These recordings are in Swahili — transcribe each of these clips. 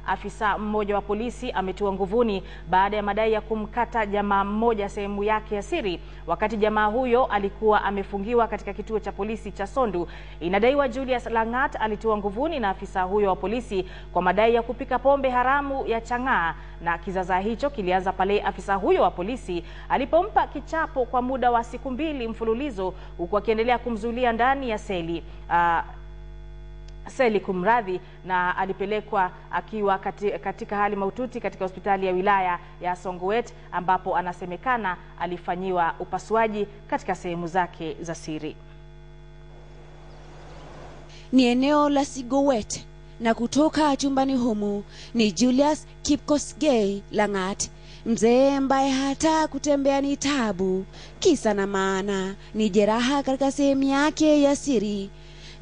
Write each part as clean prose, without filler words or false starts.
Afisa mmoja wa polisi ametiwa nguvuni baada ya madai ya kumkata jamaa mmoja sehemu yake ya siri wakati jamaa huyo alikuwa amefungiwa katika kituo cha polisi cha Sondu. Inadaiwa Julius Langat alitiwa nguvuni na afisa huyo wa polisi kwa madai ya kupika pombe haramu ya chang'aa, na kizaza hicho kilianza pale afisa huyo wa polisi alipompa kichapo kwa muda wa siku 2 mfululizo huku akiendelea kumzuilia ndani ya seli kumradhi, na alipelekwa akiwa katika hali mahututi katika hospitali ya wilaya ya Songowet ambapo anasemekana alifanyiwa upasuaji katika sehemu zake za siri. Ni eneo la Songowet na kutoka chumbani humu ni Julius Kipkosgei Langat, mzee ambaye hata kutembea ni tabu. Kisa na maana ni jeraha katika sehemu yake ya siri.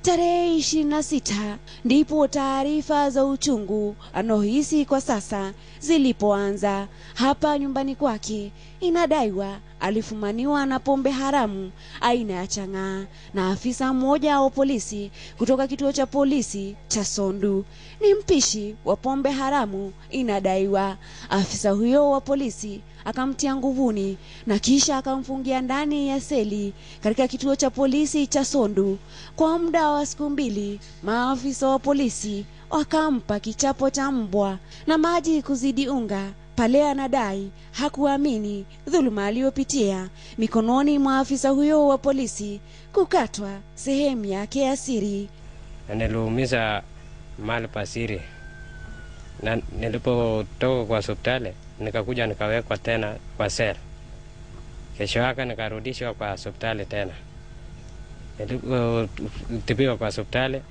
Tarehe 26 ndipo taarifa za uchungu anohisi kwa sasa zilipoanza. Hapa nyumbani kwake inadaiwa alifumaniwa na pombe haramu aina ya chang'aa na afisa mmoja wa polisi kutoka kituo cha polisi cha Sondu. Ni mpishi wa pombe haramu inadaiwa. Afisa huyo wa polisi akamtia nguvuni na kisha akamfungia ndani ya seli katika kituo cha polisi cha Sondu kwa muda wa siku 2. Maafisa wa polisi wakampa kichapo cha mbwa na maji kuzidi unga pale anadai hakuamini dhuluma aliyopitia mikononi mwa afisa huyo wa polisi, kukatwa sehemu yake ya siri. Niliumiza mahali pa siri, na nilipotoka kwa hospitali nikakuja nikawekwa tena kwa sel. Kesho yake nikarudishwa kwa hospitali tena. Nilipotibiwa kwa hospitali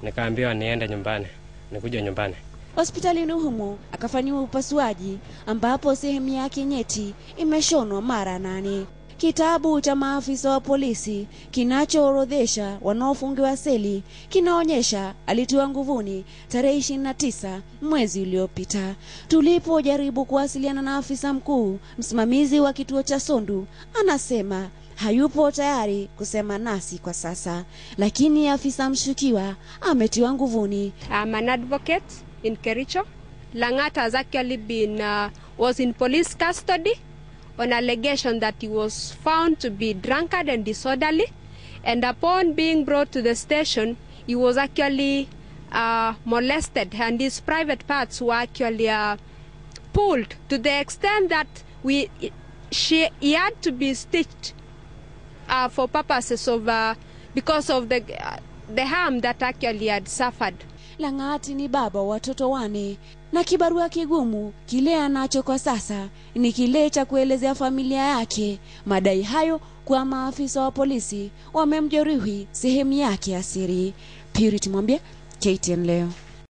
nikaambiwa niende nyumbani, nikuja nyumbani. Hospitalini humo akafanyiwa upasuaji ambapo sehemu yake nyeti imeshonwa mara 8. Kitabu cha maafisa wa polisi kinachoorodhesha wanaofungiwa seli kinaonyesha alitiwa nguvuni tarehe 29 mwezi uliopita. Tulipojaribu kuwasiliana na afisa mkuu msimamizi wa kituo cha Sondu, anasema hayupo tayari kusema nasi kwa sasa, lakini afisa mshukiwa ametiwa nguvuni. I'm an advocate in Kericho. Langat has actually been was in police custody on allegation that he was found to be drunkard and disorderly, and upon being brought to the station he was actually molested and his private parts were actually pulled to the extent that he had to be stitched for purposes of because of the harm that actually had suffered. Langat ni baba wa watoto 4 na kibarua kigumu kile anacho kwa sasa ni kile cha kuelezea familia yake madai hayo kwa maafisa wa polisi wamemjeruhi sehemu yake ya siri. Purity Mwambie, KTN leo.